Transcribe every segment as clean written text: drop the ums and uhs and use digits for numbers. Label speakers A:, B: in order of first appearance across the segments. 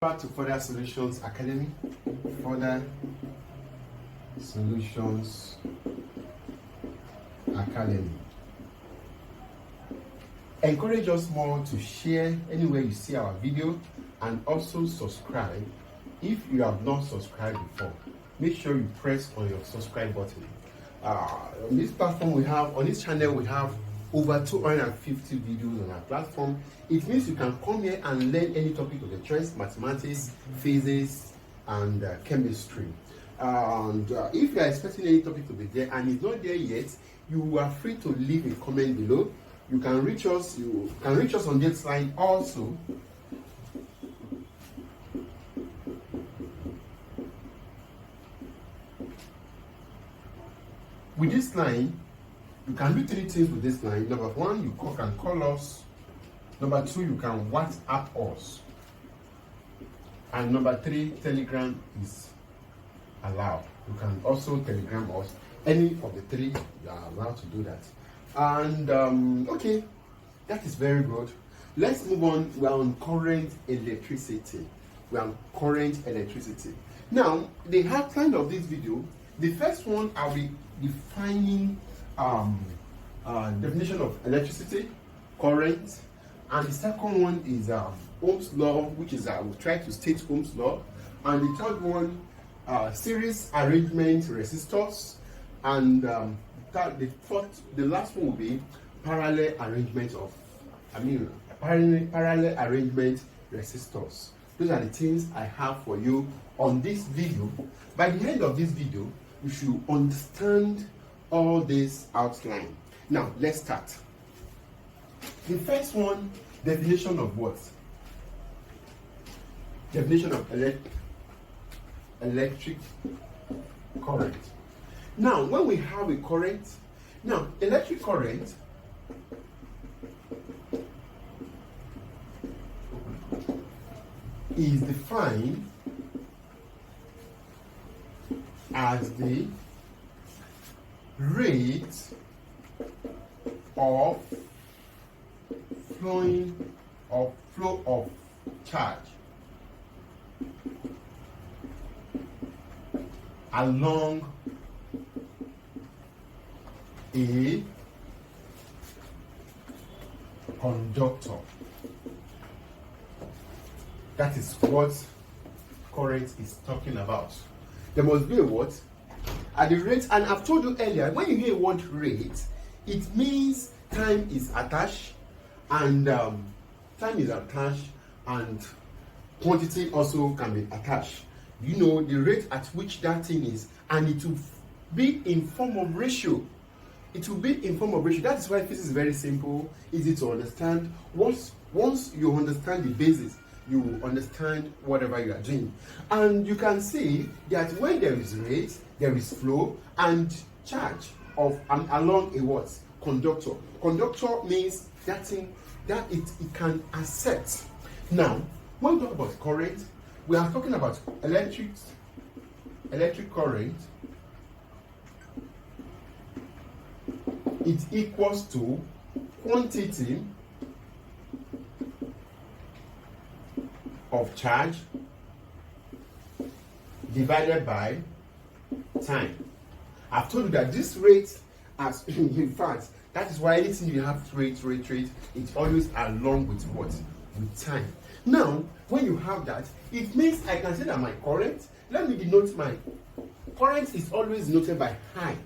A: Back to Further Solutions Academy. Further Solutions Academy. Encourage us more to share anywhere you see our video, and also subscribe if you have not subscribed before. Make sure you press on your subscribe button. On this platform on this channel we have over 250 videos on our platform. It means you can come here and learn any topic of your choice: mathematics, physics, and chemistry. And if you are expecting any topic to be there and it's not there yet, you are free to leave a comment below. You can reach us. You can reach us on this line also. With this line, you can do three things with this line. Number one, you can call us. Number two, you can WhatsApp us. And number three, Telegram is allowed. You can also Telegram us. Any of the three, you are allowed to do that. And okay, that is very good. Let's move on. We are on current electricity. Now, the outline of this video, the first one, I'll be defining definition of electricity, current, and the second one is Ohm's law, which is I will try to state Ohm's law, and the third one, series arrangement resistors, and the last one will be parallel arrangement resistors. Those are the things I have for you on this video. By the end of this video, you should understand all this outline. Now, let's start. The first one, definition of what? Definition of electric current. Now, when we have a current, now electric current is defined as the rate of flow of charge along a conductor. That is what current is talking about. There must be a what? At the rate, and I've told you earlier, when you hear word rate, it means time is attached, and quantity also can be attached. You know the rate at which that thing is, and it will be in form of ratio. That is why physics is very simple, easy to understand. Once you understand the basis, you will understand whatever you are doing. And you can see that when there is rate, there is flow and charge along a what? Conductor. Conductor means that thing that it can accept. Now, when we talk about current, we are talking about electric current. It equals to quantity of charge divided by time. I've told you that this rate, as in fact, that is why anything you have rate, it's always along with what? With time. Now, when you have that, it means I can say that my current, let me denote my current is always denoted by I.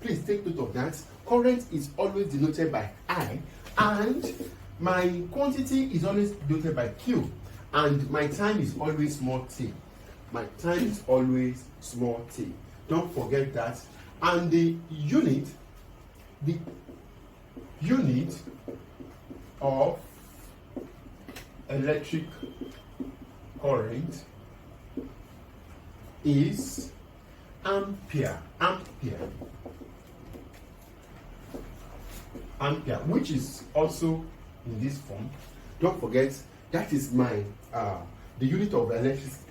A: Please take note of that. Current is always denoted by I, and my quantity is always denoted by Q, and my time is always small t. Don't forget that. And the unit of electric current is ampere, which is also in this form. Don't forget, that is my the unit of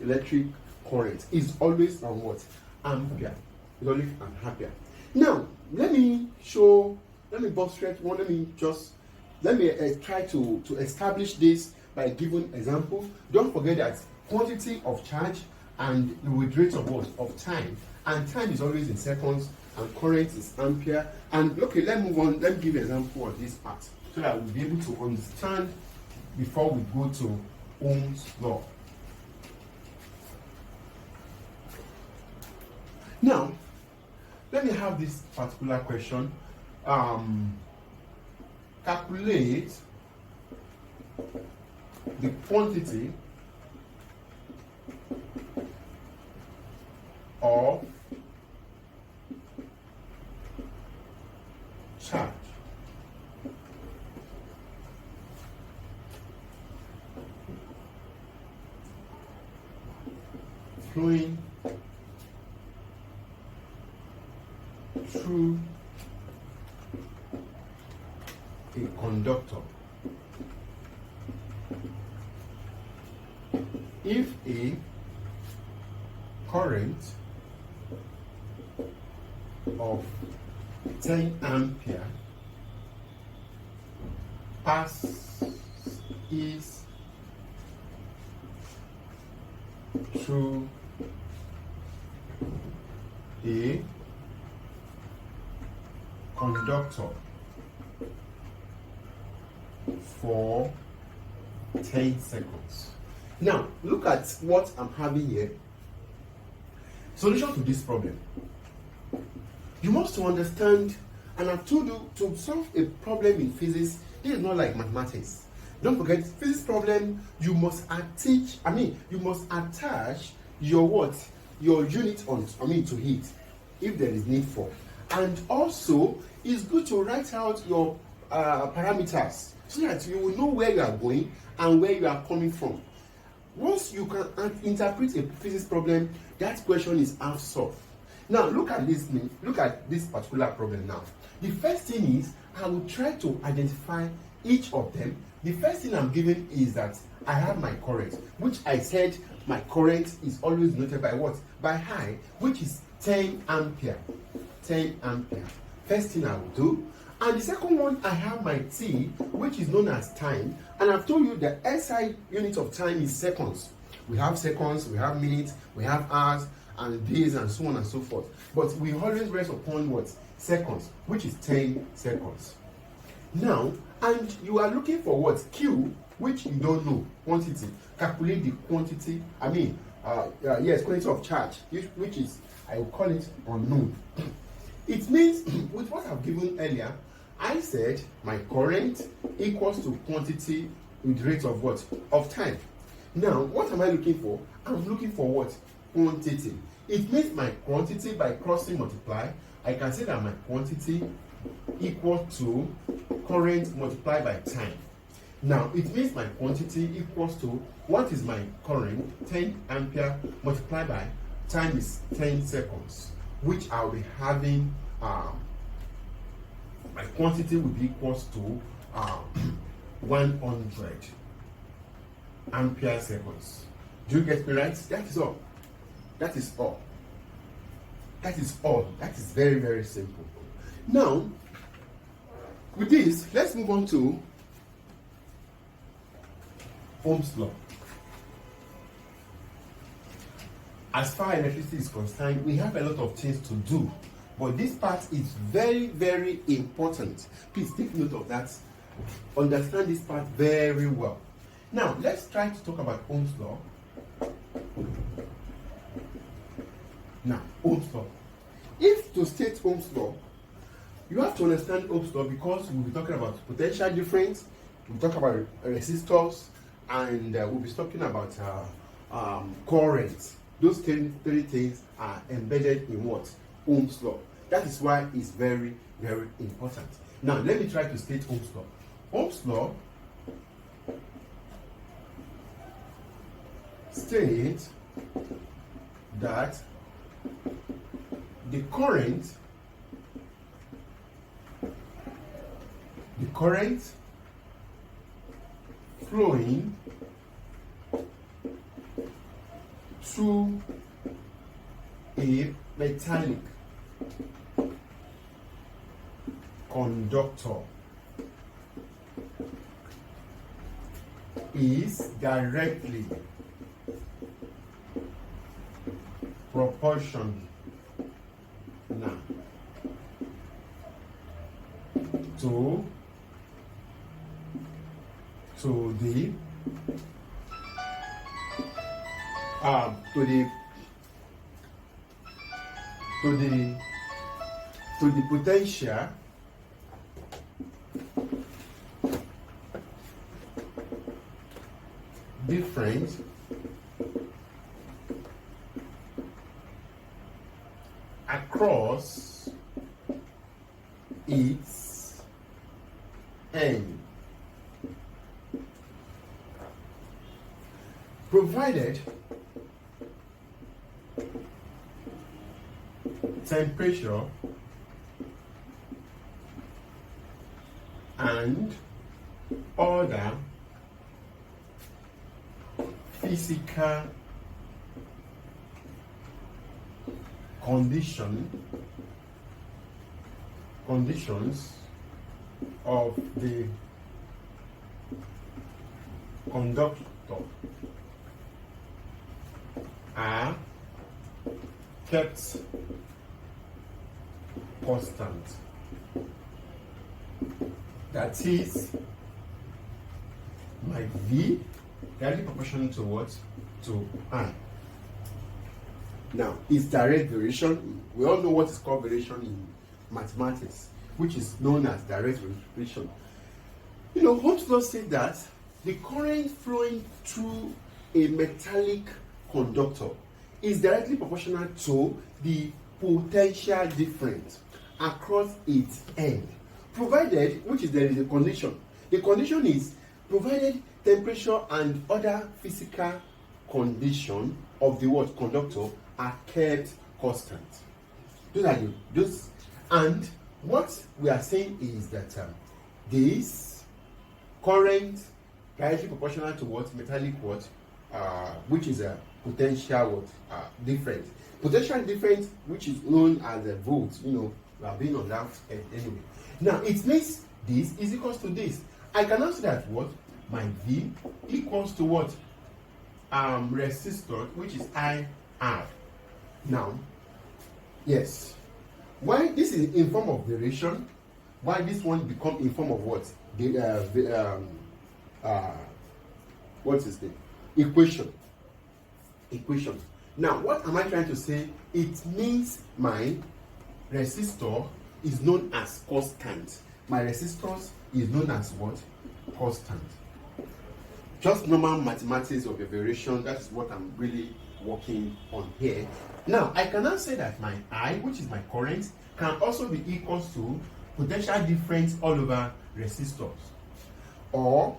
A: electric current is always on what? Ampere. It's always an ampere. Now, let me try to establish this by giving example. Don't forget that quantity of charge and with rate of what? Of time. And time is always in seconds and current is ampere. And okay, let's move on. Let me give you an example of this part so that we'll be able to understand before we go to Ohm's law. Now, let me have this particular question. Calculate the quantity of charge flowing through a conductor if a current of 10 ampere passes through a conductor for 10 seconds. Now, look at what I'm having here. Solution to this problem. You must understand, and I've told you, to solve a problem in physics, it is not like mathematics. Don't forget, physics problem, you must attach your what? Your unit on, to it, if there is need for. And also, it's good to write out your parameters so that you will know where you are going and where you are coming from. Once you can interpret a physics problem, that question is half solved. Now look at this particular problem now. The first thing is, I will try to identify each of them. The first thing I'm given is that I have my current, which I said my current is always noted by what? By I, which is 10 ampere. 10 ampere. First thing I will do. And the second one, I have my T, which is known as time. And I've told you the SI unit of time is seconds. We have seconds, we have minutes, we have hours, and days, and so on and so forth. But we always rest upon what? Seconds, which is 10 seconds. Now, and you are looking for what? Q, which you don't know, quantity. Calculate the quantity, quantity of charge, which is, I will call it unknown. It means, with what I've given earlier, I said my current equals to quantity with rate of what? Of time. Now, what am I looking for? I'm looking for what? Quantity. It means my quantity by crossing multiply. I can say that my quantity equal to current multiplied by time. Now, it means my quantity equals to, what is my current? 10 ampere multiplied by time is 10 seconds, which I'll be having, my quantity will be equals to 100 ampere seconds. Do you get me right? That is all. That is all. That is all. That is very, very simple. Now, with this, let's move on to Ohm's law. As far as electricity is concerned, we have a lot of things to do, but this part is very, very important. Please take note of that. Understand this part very well. Now, let's try to talk about Ohm's law. Now, Ohm's law. If to state Ohm's law, you have to understand Ohm's law because we'll be talking about potential difference, we'll talk about resistors, and we'll be talking about currents. Those three things are embedded in what? Ohm's law. That is why it's very, very important. Now, let me try to state Ohm's law. Ohm's law states that the current flowing through a metallic conductor is directly proportion now to the potential difference across its end, provided temperature and other physical conditions of the conductor are kept constant. That is, my V directly proportional to what? To I. Now, it's direct variation. We all know what is called variation in mathematics, which is known as direct variation. You know, Ohm's law said that the current flowing through a metallic conductor is directly proportional to the potential difference across its end, provided, which is there is a condition. The condition is provided temperature and other physical condition of the what conductor are kept constant. Those are those, and what we are saying is that this current directly proportional to what metallic what which is a potential what difference. Potential difference, which is known as a volt. You know, we have been on that anyway. Now it means this is equals to this. I can answer that what my V equals to what resistor, which is IR. Now, yes, why this is in form of variation, why this one become in form of what? What's his name? Equation. Now, what am I trying to say? It means my resistor is known as constant. My resistance is known as what? Constant. Just normal mathematics of a variation. That is what I'm really working on here. Now, I can now say that my I, which is my current, can also be equals to potential difference all over resistors. Or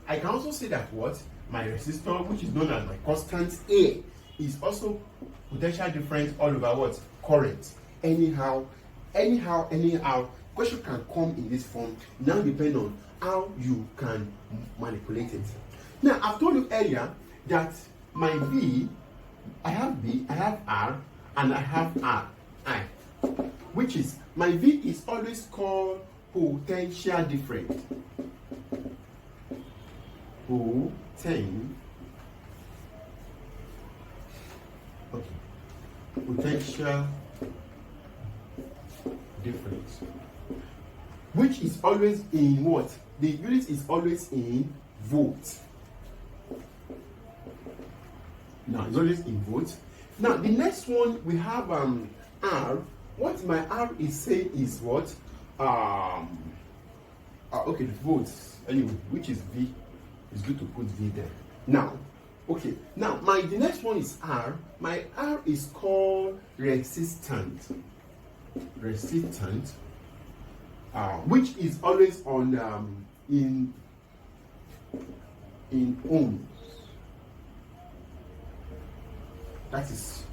A: I can also say that what? My resistor, which is known as my constant A, is also potential difference all over what? Current. Anyhow, question can come in this form. Now depend on how you can manipulate it. Now, I've told you earlier that my V, I have B, I have R, and I have I, which is, my V is always called potential difference. Potential difference, which is always in what? The unit is always in volts. Now, it's always in volts. Now, the next one we have R. What my R is saying is what? Okay, the volts anyway, which is V. It's good to put V there. Now, okay. Now, the next one is R. My R is called resistant. Which is always on in ohms. That is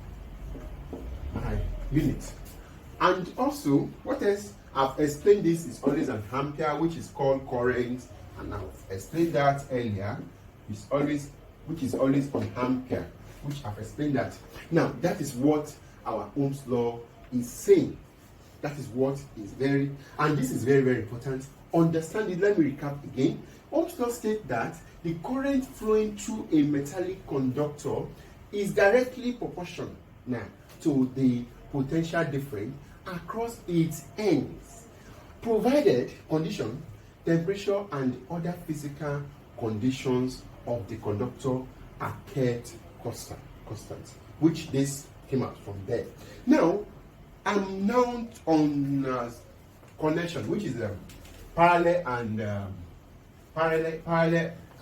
A: my unit. And also, what else? I've explained this is always an ampere, which is called current, and I've explained that earlier. Which is always on ampere, which I've explained that. Now, that is what our Ohm's law is saying. That is what is and this is very, very important. Understand it. Let me recap again. Ohm's law states that the current flowing through a metallic conductor is directly proportional now to the potential difference across its ends, provided condition, temperature, and other physical conditions of the conductor are kept constant, which this came out from there. Now, I'm now on connection, which is parallel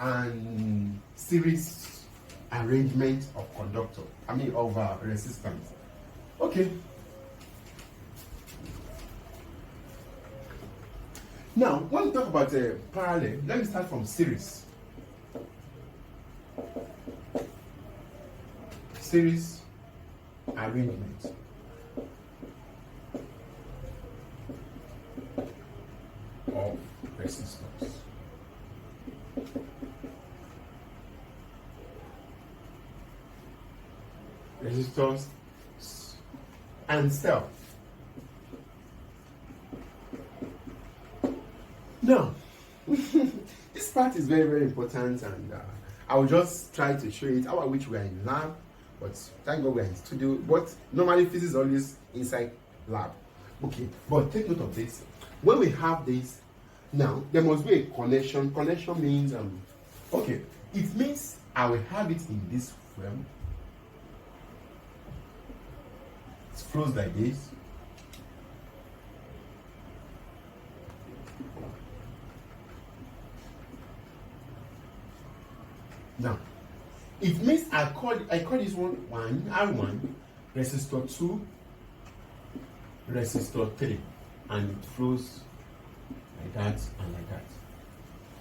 A: and series arrangement of conductor. Of resistance. Okay. Now, when we talk about parallel, let me start from series. Series arrangement. Of resistors. Resistors and cell. Now, this part is very, very important, and I will just try to show it. Our which we are in lab, but thank God we are in studio. But normally, physics is always inside lab. Okay, but take note of this. When we have this, now there must be a connection. Connection means okay, it means I will have it in this form. It flows like this. Now, it means I call this one R1, resistor 2, resistor 3, and it flows like that and like that.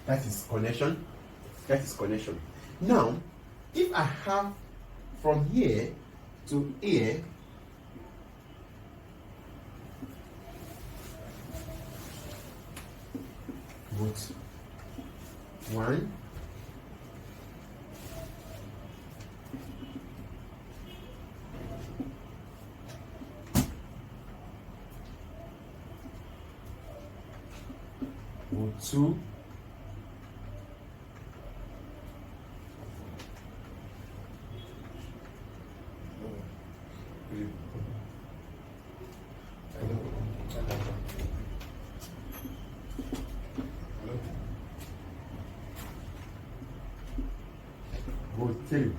A: That is connection. That is connection. Now, if I have from here to here, both 1, vote 2, vote 3.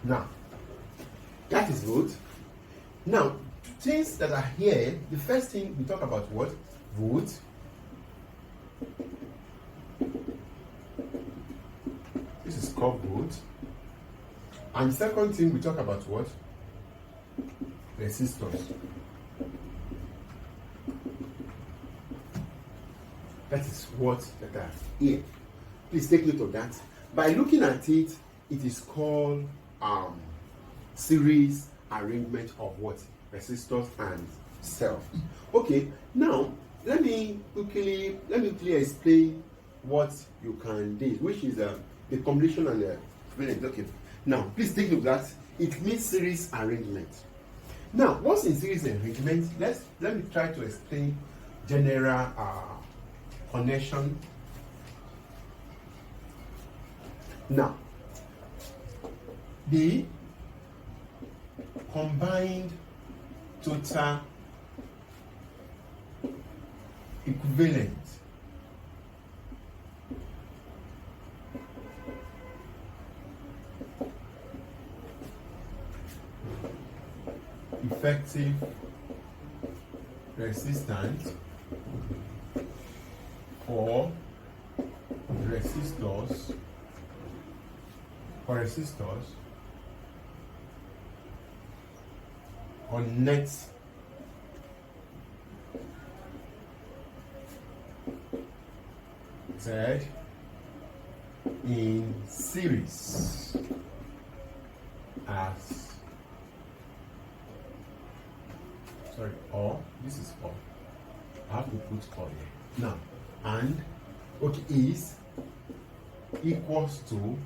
A: Now, that is vote. Now, things that are here, the first thing we talk about what? Volt. This is called volt. And the second thing we talk about what? Resistors. That is what that are here. Please take note of that. By looking at it, it is called series arrangement of what? Resistors and cell. Okay, now let me quickly explain what you can do, which is the combination and the equivalent. Okay, now please take note of that. It means series arrangement. Now, what's in series arrangement? Let me try to explain general connection. Now, the combined total equivalent effective resistance for resistors connect in series as or this is or. I have to put or here now, and okay is equals to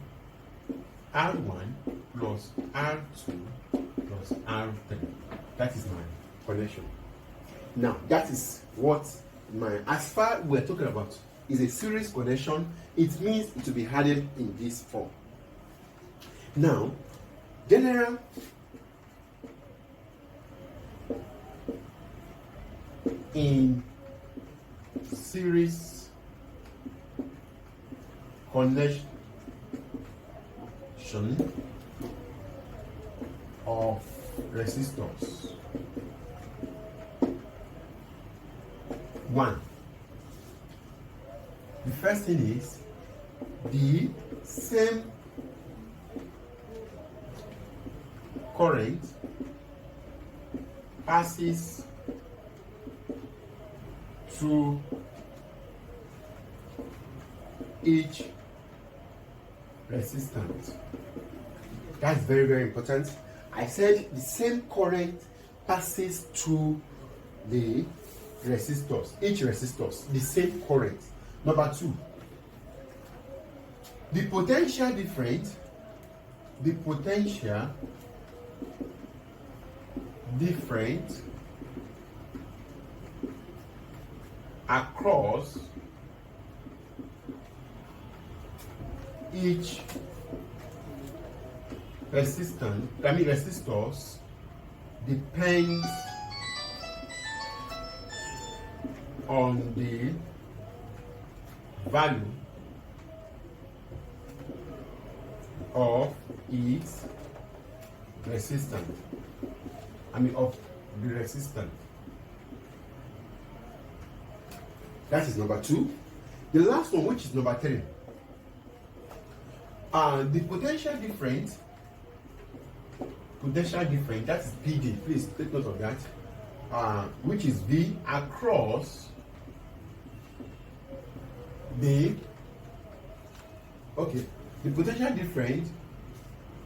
A: R1 plus R2 plus R3. That is my connection. Now that is what as far we're talking about is a series connection. It means it will be added in this form. Now General in series connection of resistors. 1. The first thing is the same current passes through each resistance. That's very, very important. I said the same current passes through the resistors, each resistors, the same current. Number 2, the potential difference across each resistors depends on the value of its resistance. Of the resistance. That is number 2. The last one, which is number 3, the potential difference, that is PD, please take note of that, which is V across the potential difference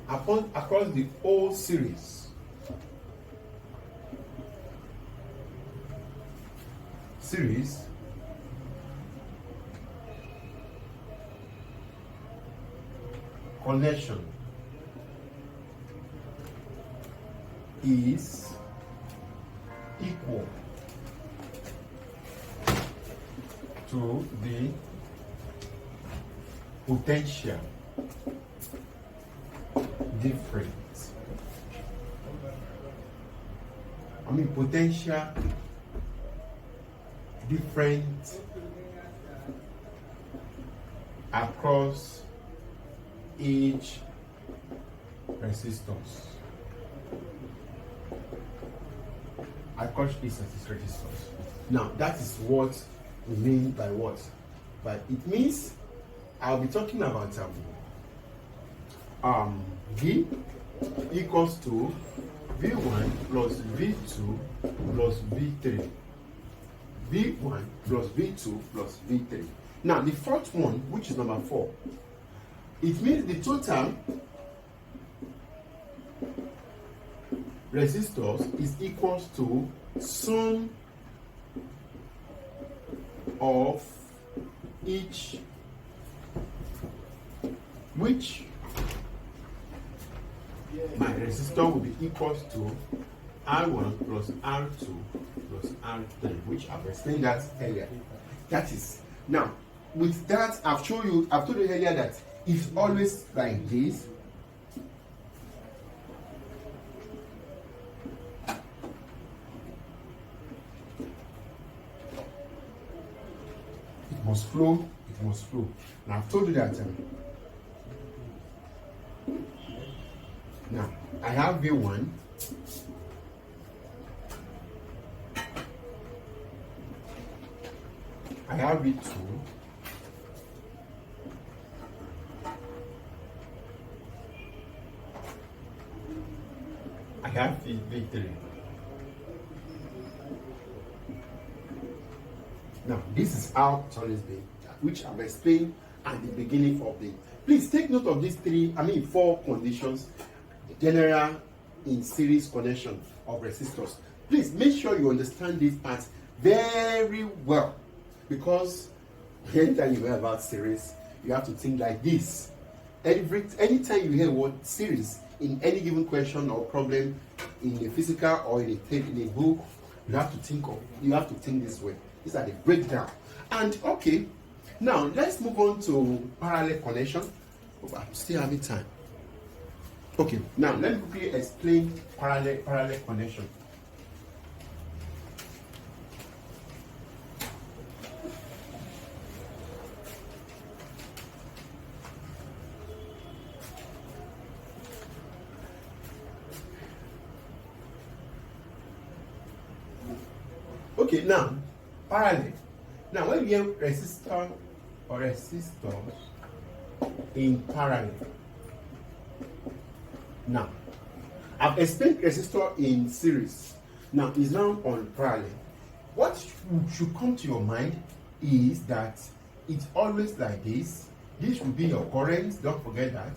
A: across the whole series. Connection is equal to the potential difference. Potential difference across each resistors. Now, that is what we mean by what? But it means I'll be talking about V equals to V1 plus V2 plus V3. V1 plus V2 plus V3. Now, the fourth one, which is number 4, it means the total resistors is equals to sum of each, which my resistor will be equals to R1 plus R2 plus R3, which I've explained that earlier. That is, now with that, I've told you earlier that it's always like this. It must flow. Now I've told you that. Now I have V1. I have V2. I have V3. Now, this is how it's always been, which I've explained at the beginning of the. Please take note of these 4 conditions. General in series connection of resistors. Please make sure you understand these parts very well, because anytime you hear about series, you have to think like this. Anytime you hear word series in any given question or problem in a physical or in a book, you have to think this way. These are the breakdown. And okay, now let's move on to parallel connection. I'm still having time. Okay, now let me quickly explain parallel connection. Okay, now parallel. Now when you have resistor or resistors in parallel, now I've explained resistor in series. Now it's now on parallel. What should come to your mind is that it's always like this. This will be your current. Don't forget that.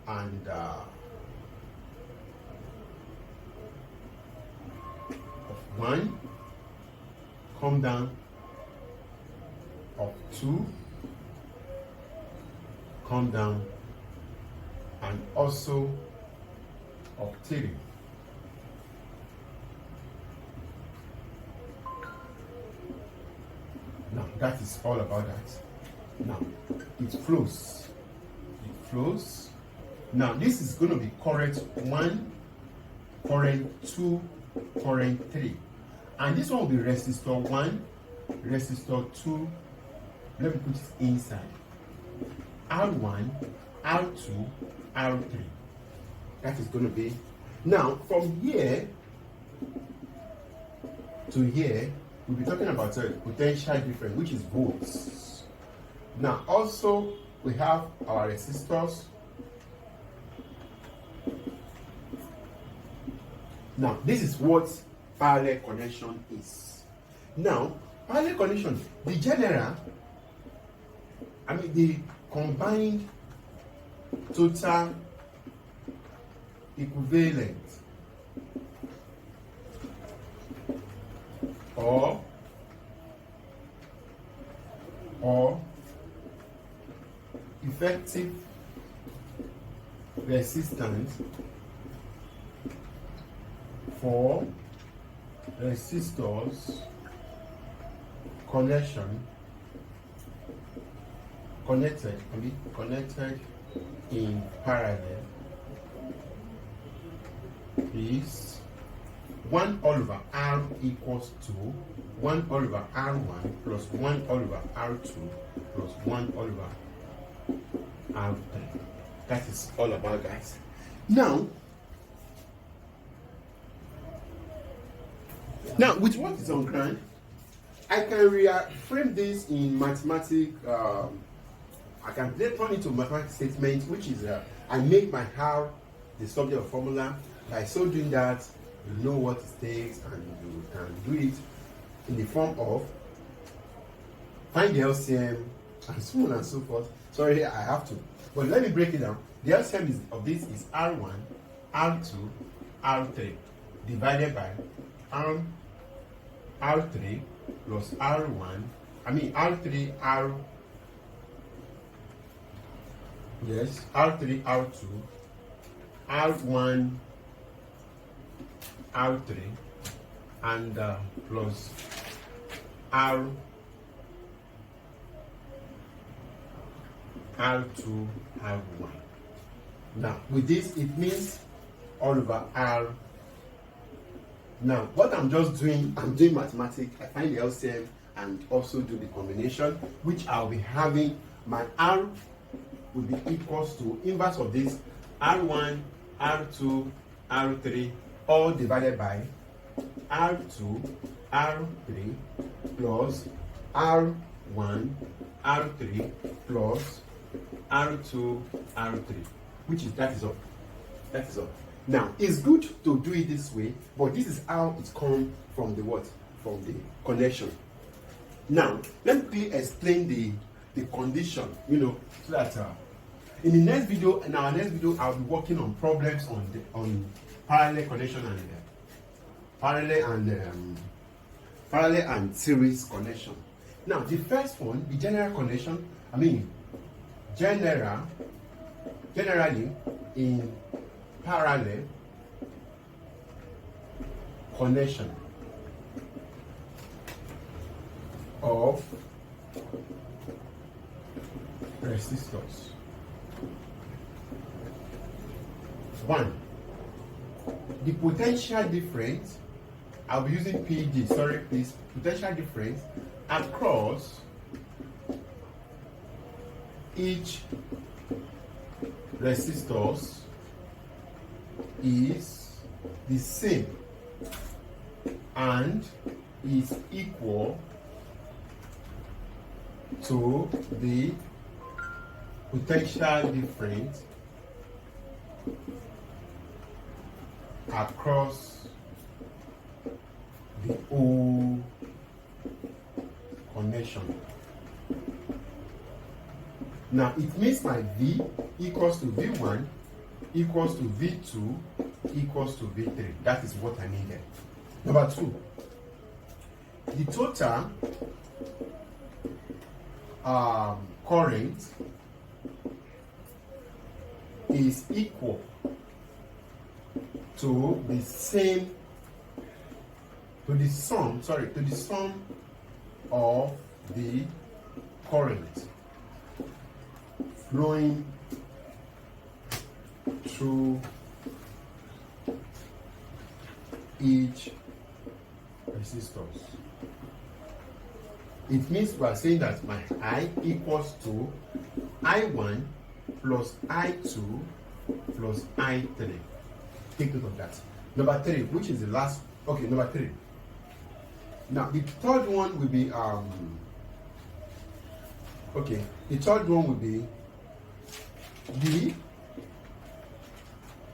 A: And of 1 come down, of 2 come down, and also of 3. Now that is all about that. Now it flows. It flows. Now this is going to be current 1, current 2, current 3. And this one will be resistor 1, resistor 2. Let me put it inside. R1, R2, R3. That is going to be. Now, from here to here, we'll be talking about a potential difference, which is volts. Now, also, we have our resistors. Now, this is what parallel connection is. Now, parallel connection, the combined total equivalent or effective resistance for resistors connected in parallel is 1 over R equals to 1 over R1 plus 1 over R2 plus 1 over R3. That is all about, guys. Now with what is on ground, I can reframe this in mathematics. I can turn it to mathematics statement, which is I make my R the subject of formula. By so doing that, you know what it takes, and you can do it in the form of find the LCM and so on and so forth. Sorry, I have to, but let me break it down. The LCM of this is R1, R2, R3 divided by R3 plus R1. R3, R3, R2, R1, R3, and plus R2, R1. Now, with this, it means all over R. Now, what I'm just doing, I'm doing mathematics. I find the LCM and also do the combination, which I'll be having my R will be equals to inverse of this R1, R2, R3, all divided by R2, R3 plus R1, R3 plus R2, R3, which is that is all. That is all. Now, it's good to do it this way, but this is how it comes from the what? From the connection. Now, let me explain the condition, so that in the next video, I'll be working on problems on parallel connection and parallel and series connection. Now, the first one, the general connection, generally in parallel connection of resistors. 1. The potential difference, I'll be using PG, sorry please, potential difference across each resistors is the same and is equal to the potential difference across the whole connection. Now it means my V equals to V1 equals to V2 equals to V3. That is what I needed. Number 2, the total current is equal to the sum of the current flowing through each resistors. It means we are saying that my I equals to I1 plus I2 plus I3. Take note of that. Number 3, which is the last. Okay, number 3. Now the third one will be the third one will be the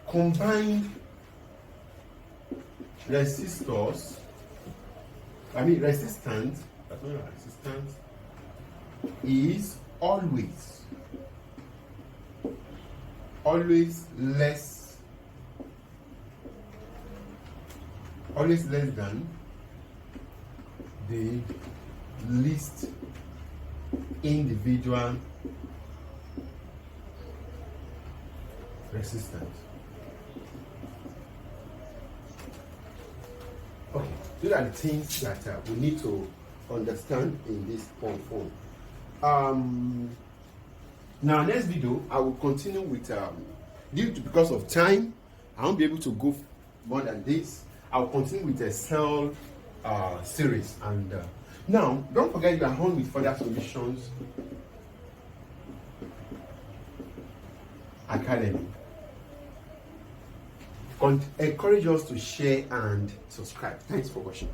A: combined resistors. Resistance. That's not resistance. Is always less than the least individual resistance. Okay, these are the things that we need to understand in this phone. Now next video I will continue with because of time I won't be able to go more than this. I will continue with a cell series, and now don't forget you are on with Further Solutions Academy. Encourage us to share and subscribe. Thanks for watching.